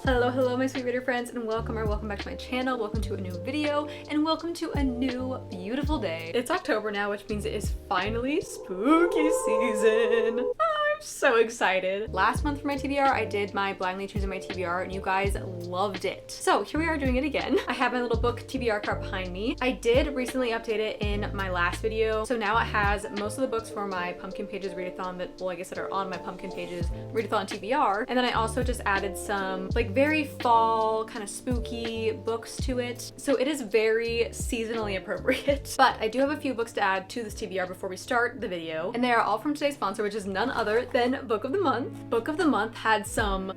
Hello my sweet reader friends, and welcome back to my channel. Welcome to a new video and welcome to a new beautiful day. It's October now, which means it is finally spooky season. I'm so excited. Last month for my TBR, I did my blindly choosing my TBR and you guys loved it. So here we are doing it again. I have my little book TBR card behind me. I did recently update it in my last video. So now it has most of the books for my pumpkin pages readathon that, well, I guess that are on my pumpkin pages readathon TBR. And then I also just added some like very fall kind of spooky books to it. So it is very seasonally appropriate. But I do have a few books to add to this TBR before we start the video. And they are all from today's sponsor, which is none other than Book of the Month. Book of the Month had some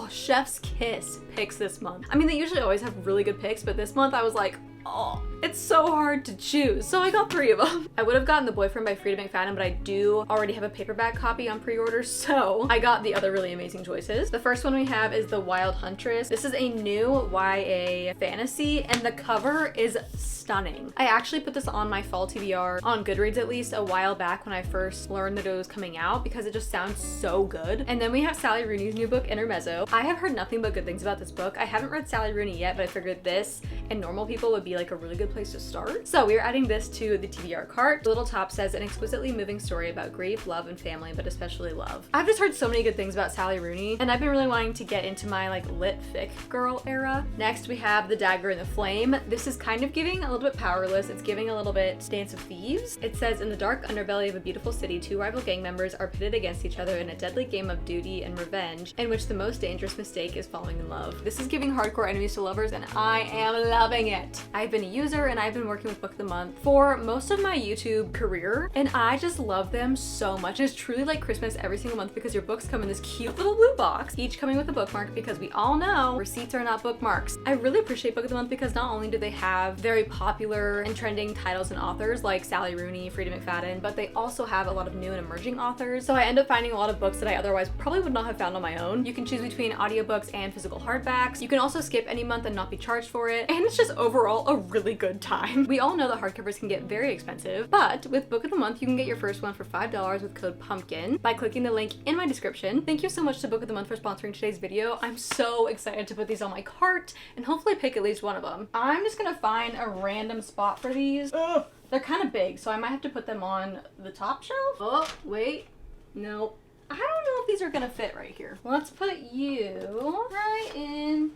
chef's kiss picks this month. I mean, they usually always have really good picks, but this month I was like, oh, it's so hard to choose. So I got 3 of them. I would have gotten The Boyfriend by Frida McFadden, but I do already have a paperback copy on pre-order, so I got the other really amazing choices. The first one we have is The Wild Huntress. This is a new YA fantasy, and the cover is stunning. I actually put this on my fall TBR, on Goodreads at least, a while back when I first learned that it was coming out because it just sounds so good. And then we have Sally Rooney's new book, Intermezzo. I have heard nothing but good things about this book. I haven't read Sally Rooney yet, but I figured this and Normal People would be like a really good place to start. So we are adding this to the TBR cart. The little top says an exquisitely moving story about grief, love, and family, but especially love. I've just heard so many good things about Sally Rooney, and I've been really wanting to get into my like lit fic girl era. Next we have The Dagger and the Flame. This is kind of giving a little bit Powerless. It's giving a little bit Dance of Thieves. It says, in the dark underbelly of a beautiful city, 2 rival gang members are pitted against each other in a deadly game of duty and revenge, in which the most dangerous mistake is falling in love. This is giving hardcore enemies to lovers, and I am loving it. I've been a user and I've been working with Book of the Month for most of my YouTube career, and I just love them so much. It's truly like Christmas every single month because your books come in this cute little blue box, each coming with a bookmark, because we all know receipts are not bookmarks. I really appreciate Book of the Month because not only do they have very popular and trending titles and authors like Sally Rooney, Frida McFadden, but they also have a lot of new and emerging authors. So I end up finding a lot of books that I otherwise probably would not have found on my own. You can choose between audiobooks and physical hardbacks. You can also skip any month and not be charged for it. And it's just overall a really good time. We all know that hardcovers can get very expensive, but with Book of the Month, you can get your first one for $5 with code PUMPKIN by clicking the link in my description. Thank you so much to Book of the Month for sponsoring today's video. I'm so excited to put these on my cart and hopefully pick at least one of them. I'm just gonna find a random spot for these. Ugh. They're kind of big, so I might have to put them on the top shelf. Oh, wait. Nope. I don't know if these are gonna fit right here. Let's put you right in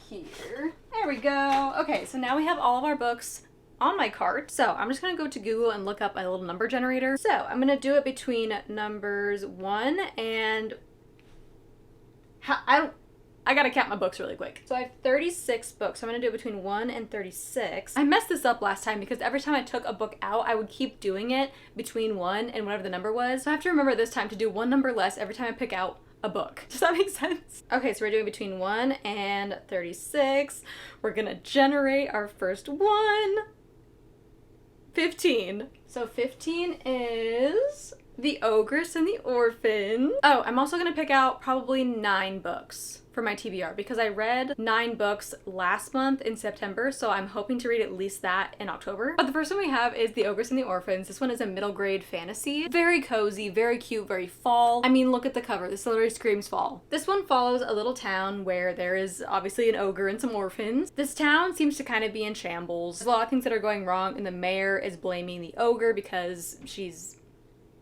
here. There we go. Okay, so now we have all of our books on my cart. So I'm just gonna go to Google and look up my little number generator. So I'm gonna do it between numbers 1 and... I gotta count my books really quick. So I have 36 books. So I'm gonna do it between 1 and 36. I messed this up last time because every time I took a book out, I would keep doing it between 1 and whatever the number was. So I have to remember this time to do 1 number less every time I pick out a book. Does that make sense? Okay, so we're doing between 1 and 36. We're gonna generate our first one. 15. So 15 is The Ogress and the Orphan. Oh, I'm also gonna pick out probably 9 books for my TBR because I read 9 books last month in September, so I'm hoping to read at least that in October. But the first one we have is The Ogress and the Orphans. This one is a middle grade fantasy. Very cozy, very cute, very fall. I mean, look at the cover. This literally screams fall. This one follows a little town where there is obviously an ogre and some orphans. This town seems to kind of be in shambles. There's a lot of things that are going wrong, and the mayor is blaming the ogre because she's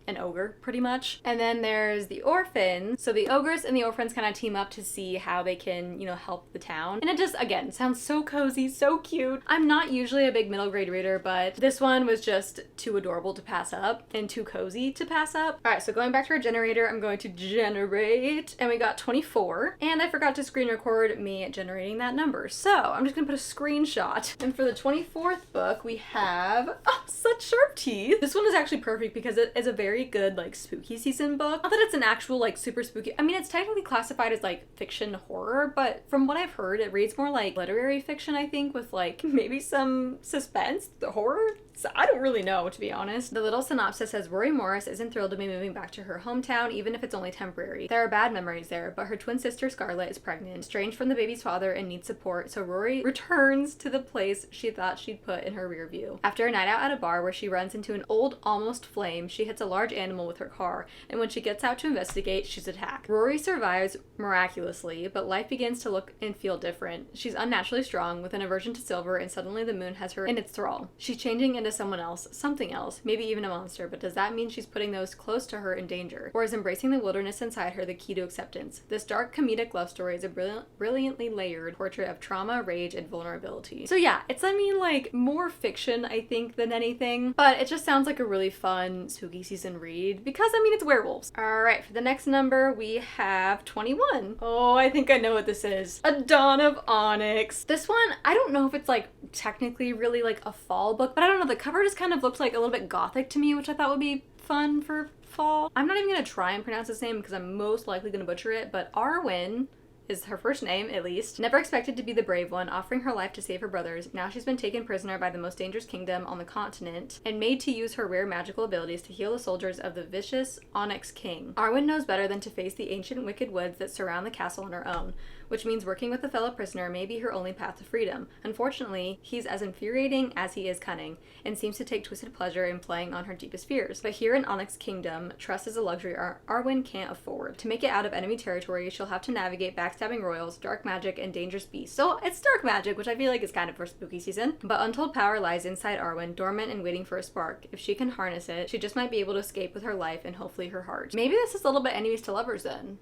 an ogre, pretty much. And then there's the orphans. So the ogress and the orphans kind of team up to see how they can, you know, help the town. And it just, again, sounds so cozy, so cute. I'm not usually a big middle grade reader, but this one was just too adorable to pass up and too cozy to pass up. All right, so going back to our generator, I'm going to generate, and we got 24. And I forgot to screen record me generating that number. So I'm just gonna put a screenshot. And for the 24th book, we have, oh, Such Sharp Teeth. This one is actually perfect because it is a very good like spooky season book. Not that it's an actual like super spooky, I mean it's technically classified as like fiction horror, but from what I've heard it reads more like literary fiction, I think, with like maybe some suspense. The horror, I don't really know, to be honest. The little synopsis says Rory Morris isn't thrilled to be moving back to her hometown, even if it's only temporary. There are bad memories there, but her twin sister Scarlett is pregnant, estranged from the baby's father, and needs support, so Rory returns to the place she thought she'd put in her rear view. After a night out at a bar where she runs into an old almost flame, she hits a large large animal with her car, and when she gets out to investigate, she's attacked. Rory survives miraculously, but life begins to look and feel different. She's unnaturally strong, with an aversion to silver, and suddenly the moon has her in its thrall. She's changing into someone else, something else, maybe even a monster, but does that mean she's putting those close to her in danger? Or is embracing the wilderness inside her the key to acceptance? This dark comedic love story is a brilliantly layered portrait of trauma, rage, and vulnerability. So yeah, it's, I mean, like, more fiction, I think, than anything, but it just sounds like a really fun spooky season read because, I mean, it's werewolves. Alright, for the next number, we have 21. Oh, I think I know what this is. A Dawn of Onyx. This one, I don't know if it's, like, technically really, like, a fall book, but I don't know, the cover just kind of looks like a little bit gothic to me, which I thought would be fun for fall. I'm not even gonna try and pronounce his name because I'm most likely gonna butcher it, but Arwen is her first name, at least. Never expected to be the brave one, offering her life to save her brothers. Now she's been taken prisoner by the most dangerous kingdom on the continent and made to use her rare magical abilities to heal the soldiers of the vicious Onyx King. Arwen knows better than to face the ancient wicked woods that surround the castle on her own, which means working with a fellow prisoner may be her only path to freedom. Unfortunately, he's as infuriating as he is cunning, and seems to take twisted pleasure in playing on her deepest fears. But here in Onyx Kingdom, trust is a luxury Arwen can't afford. To make it out of enemy territory, she'll have to navigate backstabbing royals, dark magic, and dangerous beasts. So it's dark magic, which I feel like is kind of for spooky season. But untold power lies inside Arwen, dormant and waiting for a spark. If she can harness it, she just might be able to escape with her life and hopefully her heart. Maybe this is a little bit enemies to lovers then.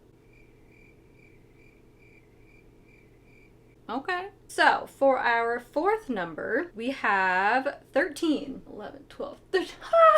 Okay. So, for our fourth number, we have 13, 11, 12, 13.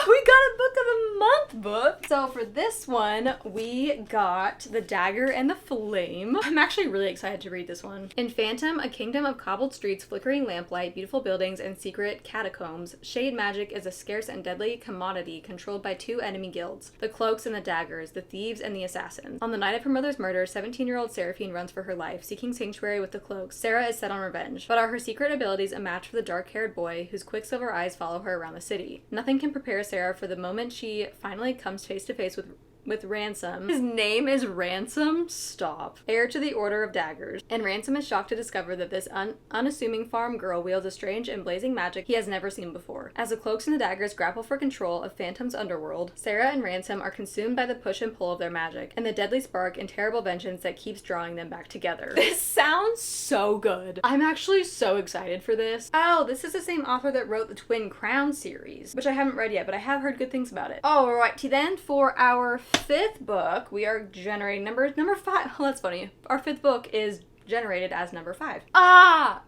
We got a book of the month book! So for this one, we got The Dagger and the Flame. I'm actually really excited to read this one. In Phantom, a kingdom of cobbled streets, flickering lamplight, beautiful buildings, and secret catacombs, shade magic is a scarce and deadly commodity controlled by two enemy guilds, the Cloaks and the Daggers, the Thieves and the Assassins. On the night of her mother's murder, 17-year-old Seraphine runs for her life, seeking sanctuary with the Cloaks. Sarah is set on revenge, but are her secret abilities a match for the dark-haired boy whose quicksilver eyes follow her around the city? Nothing can prepare Sarah for the moment she finally comes face to face with Ransom. His name is Ransom? Stop. Heir to the Order of Daggers. And Ransom is shocked to discover that this unassuming farm girl wields a strange and blazing magic he has never seen before. As the Cloaks and the Daggers grapple for control of Phantom's underworld, Sarah and Ransom are consumed by the push and pull of their magic, and the deadly spark and terrible vengeance that keeps drawing them back together. This sounds so good. I'm actually so excited for this. Oh, this is the same author that wrote the Twin Crown series, which I haven't read yet, but I have heard good things about it. Alrighty then, for our fifth book, we are generating number 5. Oh, that's funny. Our fifth book is generated as number 5. Ah!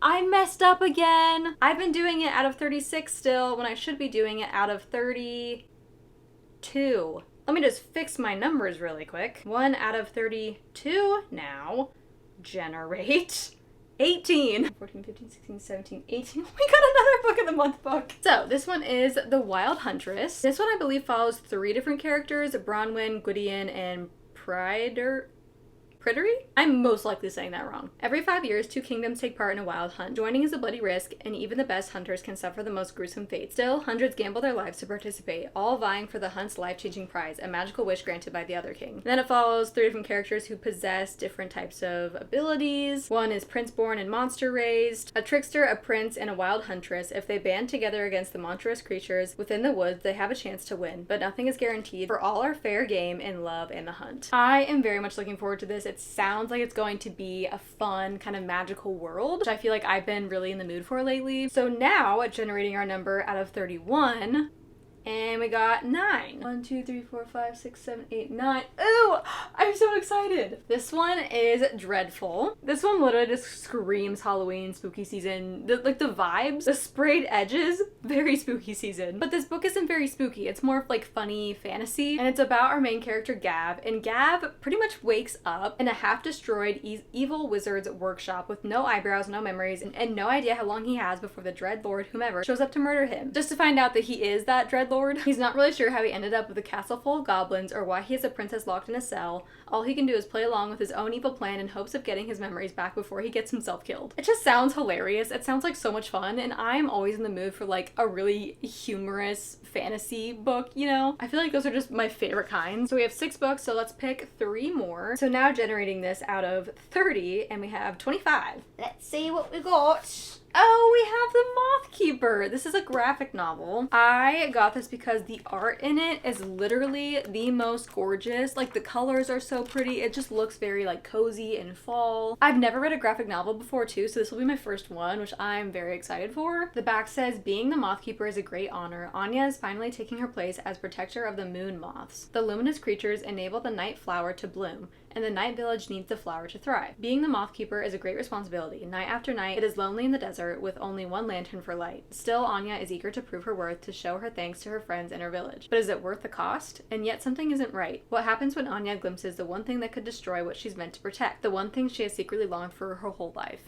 I messed up again. I've been doing it out of 36 still when I should be doing it out of 32. Let me just fix my numbers really quick. 1 out of 32 now. Generate 18. 14, 15, 16, 17, 18. We got another book of the month book. So this one is The Wild Huntress. This one I believe follows 3 different characters, Bronwyn, Gwydion, and Pryder. Prittery? I'm most likely saying that wrong. Every 5 years, 2 kingdoms take part in a wild hunt. Joining is a bloody risk, and even the best hunters can suffer the most gruesome fate. Still, hundreds gamble their lives to participate, all vying for the hunt's life-changing prize, a magical wish granted by the other king. Then it follows 3 different characters who possess different types of abilities. One is prince-born and monster-raised, a trickster, a prince, and a wild huntress. If they band together against the monstrous creatures within the woods, they have a chance to win, but nothing is guaranteed, for all are fair game in love and the hunt. I am very much looking forward to this. It sounds like it's going to be a fun kind of magical world, which I feel like I've been really in the mood for lately. So now, generating our number out of 31, and we got 9. 1, 2, 3, 4, 5, 6, 7, 8, 9. Ooh, I'm so excited. This one is Dreadful. This one literally just screams Halloween, spooky season. The vibes, the sprayed edges, very spooky season. But this book isn't very spooky. It's more of like funny fantasy. And it's about our main character, Gav. And Gav pretty much wakes up in a half-destroyed evil wizard's workshop with no eyebrows, no memories, and no idea how long he has before the Dreadlord, whomever, shows up to murder him. Just to find out that he is that Dreadlord. He's not really sure how he ended up with a castle full of goblins or why he has a princess locked in a cell. All he can do is play along with his own evil plan in hopes of getting his memories back before he gets himself killed. It just sounds hilarious. It sounds like so much fun, and I'm always in the mood for like a really humorous fantasy book, you know? I feel like those are just my favorite kinds. So we have 6 books, so let's pick 3 more. So now generating this out of 30, and we have 25. Let's see what we got. Oh, we have The Moth Keeper. This is a graphic novel. I got this because the art in it is literally the most gorgeous. Like, the colors are so pretty. It just looks very like cozy and fall. I've never read a graphic novel before too, so this will be my first one, which I'm very excited for. The back says, being the Moth Keeper is a great honor. Anya is finally taking her place as protector of the moon moths. The luminous creatures enable the night flower to bloom, and the night village needs the flower to thrive. Being the Moth Keeper is a great responsibility. Night after night, it is lonely in the desert with only one lantern for light. Still, Anya is eager to prove her worth, to show her thanks to her friends in her village. But is it worth the cost? And yet something isn't right. What happens when Anya glimpses the one thing that could destroy what she's meant to protect? The one thing she has secretly longed for her whole life.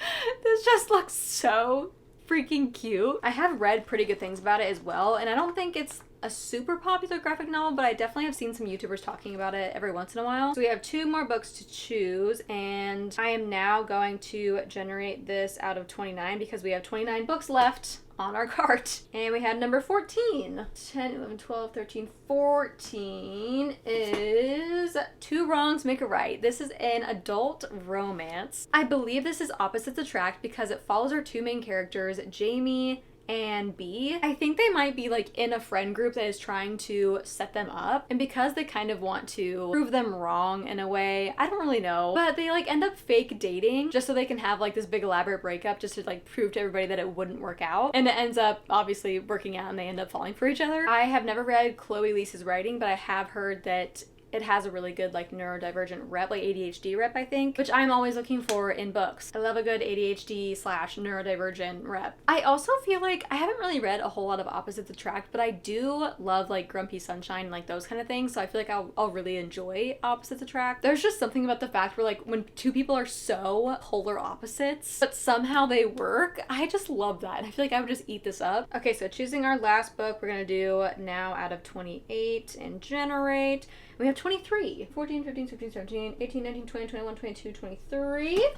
This just looks so freaking cute. I have read pretty good things about it as well, and I don't think it's a super popular graphic novel, but I definitely have seen some YouTubers talking about it every once in a while. So we have 2 more books to choose, and I am now going to generate this out of 29 because we have 29 books left on our cart. And we had number 14. 10, 11, 12, 13, 14 is Two Wrongs Make a Right. This is an adult romance. I believe this is Opposites Attract because it follows our 2 main characters, Jamie and B. I think they might be like in a friend group that is trying to set them up, and because they kind of want to prove them wrong in a way, I don't really know, but they like end up fake dating just so they can have like this big elaborate breakup just to like prove to everybody that it wouldn't work out, and it ends up obviously working out and they end up falling for each other. I have never read Chloe Lisa's writing, but I have heard that it has a really good like neurodivergent rep, like ADHD rep, I think, which I'm always looking for in books. I love a good ADHD / neurodivergent rep. I also feel like I haven't really read a whole lot of Opposites Attract, but I do love like Grumpy Sunshine and like those kind of things, so I feel like I'll really enjoy Opposites Attract. There's just something about the fact where like when 2 people are so polar opposites but somehow they work, I just love that. I feel like I would just eat this up. Okay, so choosing our last book, we're gonna do now out of 28 and generate. We have 23, 14, 15, 16, 17, 18, 19, 20, 21, 22, 23.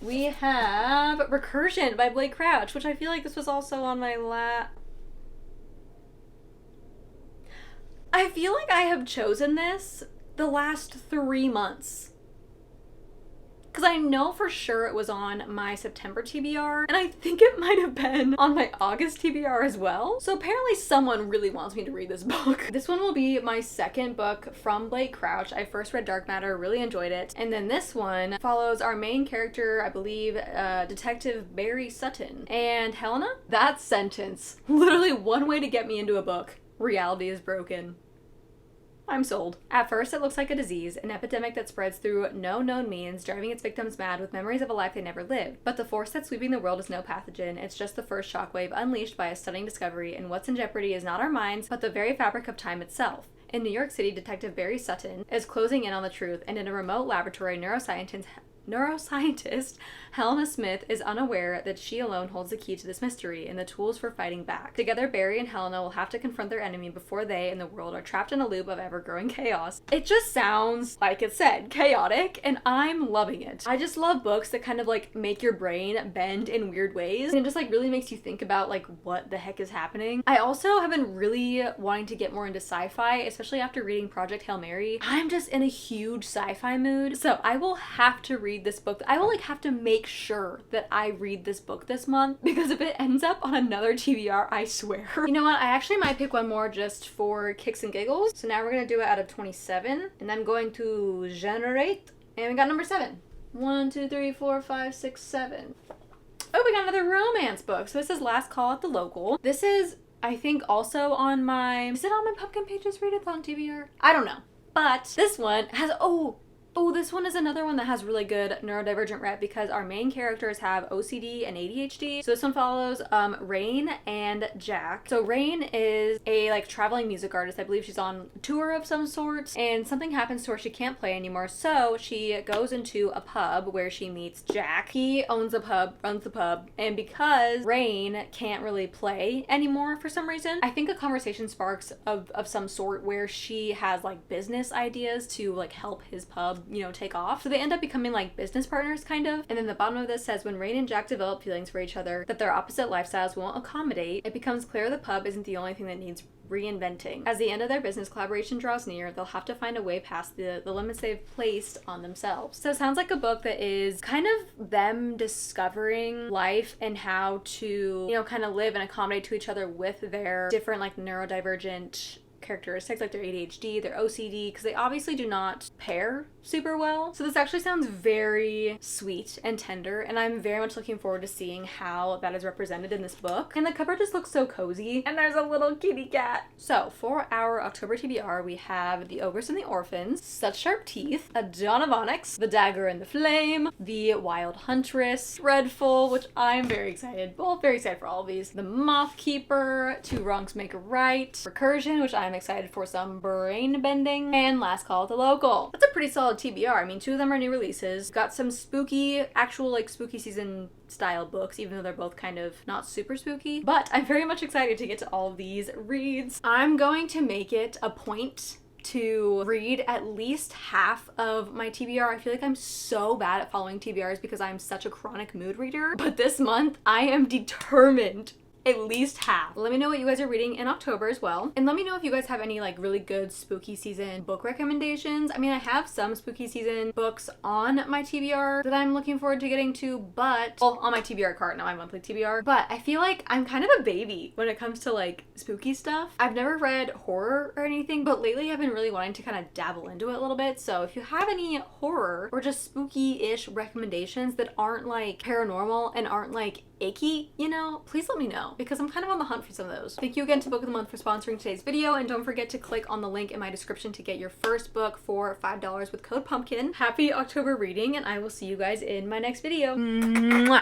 We have Recursion by Blake Crouch, which I feel like this was also on my I feel like I have chosen this the last 3 months. Because I know for sure it was on my September TBR, and I think it might have been on my August TBR as well. So apparently someone really wants me to read this book. This one will be my second book from Blake Crouch. I first read Dark Matter, really enjoyed it. And then this one follows our main character, I believe, Detective Barry Sutton. And Helena? That sentence. Literally one way to get me into a book. Reality is broken. I'm sold. At first, it looks like a disease, an epidemic that spreads through no known means, driving its victims mad with memories of a life they never lived. But the force that's sweeping the world is no pathogen. It's just the first shockwave unleashed by a stunning discovery, and what's in jeopardy is not our minds, but the very fabric of time itself. In New York City, Detective Barry Sutton is closing in on the truth, and in a remote laboratory, neuroscientist Helena Smith is unaware that she alone holds the key to this mystery and the tools for fighting back. Together, Barry and Helena will have to confront their enemy before they and the world are trapped in a loop of ever-growing chaos. It just sounds, like it said, chaotic, and I'm loving it. I just love books that kind of like make your brain bend in weird ways, and it just like really makes you think about like what the heck is happening. I also have been really wanting to get more into sci-fi, especially after reading Project Hail Mary. I'm just in a huge sci-fi mood, so I will have to read this book. I will like have to make sure that I read this book this month, because if it ends up on another TBR, I swear. You know what? I actually might pick one more just for kicks and giggles. So now we're gonna do it out of 27, and I'm going to generate, and we got number 7. 1, 2, 3, 4, 5, 6, 7. Oh, we got another romance book. So this is Last Call at the Local. This is, I think, also on my, is it on my Pumpkin Pages Readathon TBR? I don't know. But this one has, oh, this one is another one that has really good neurodivergent rep because our main characters have OCD and ADHD. So this one follows Rain and Jack. So Rain is a like traveling music artist. I believe she's on tour of some sort, and something happens to her. She can't play anymore. So she goes into a pub where she meets Jack. He owns a pub, runs the pub, and because Rain can't really play anymore for some reason, I think a conversation sparks of some sort where she has like business ideas to like help his pub, you know, take off. So they end up becoming like business partners kind of. And then the bottom of this says, when Rain and Jack develop feelings for each other that their opposite lifestyles won't accommodate, it becomes clear the pub isn't the only thing that needs reinventing. As the end of their business collaboration draws near, they'll have to find a way past the limits they've placed on themselves. So it sounds like a book that is kind of them discovering life and how to, you know, kind of live and accommodate to each other with their different like neurodivergent characteristics, like their ADHD, their OCD, because they obviously do not pair super well. So this actually sounds very sweet and tender, and I'm very much looking forward to seeing how that is represented in this book. And the cover just looks so cozy, and there's a little kitty cat. So for our October TBR, we have The Ogress and the Orphans, Such Sharp Teeth, A Dawn of Onyx, The Dagger and the Flame, The Wild Huntress, Dreadful, which I'm very excited, very excited for all of these, The Moth Keeper, Two Wrongs Make a Right, Recursion, which I'm excited for some brain bending, and Last Call at the Local. That's a pretty solid TBR. I mean, 2 of them are new releases. Got some spooky, actual like spooky season style books, even though they're both kind of not super spooky. But I'm very much excited to get to all of these reads. I'm going to make it a point to read at least half of my TBR. I feel like I'm so bad at following TBRs because I'm such a chronic mood reader. But this month, I am determined at least half. Let me know what you guys are reading in October as well. And let me know if you guys have any like really good spooky season book recommendations. I mean, I have some spooky season books on my TBR that I'm looking forward to getting to, but, well, on my TBR cart, not my monthly TBR. But I feel like I'm kind of a baby when it comes to like spooky stuff. I've never read horror or anything, but lately I've been really wanting to kind of dabble into it a little bit. So if you have any horror or just spooky-ish recommendations that aren't like paranormal and aren't like icky, you know, please let me know because I'm kind of on the hunt for some of those. Thank you again to Book of the Month for sponsoring today's video, and don't forget to click on the link in my description to get your first book for $5 with code PUMPKIN. Happy October reading, and I will see you guys in my next video. Mwah!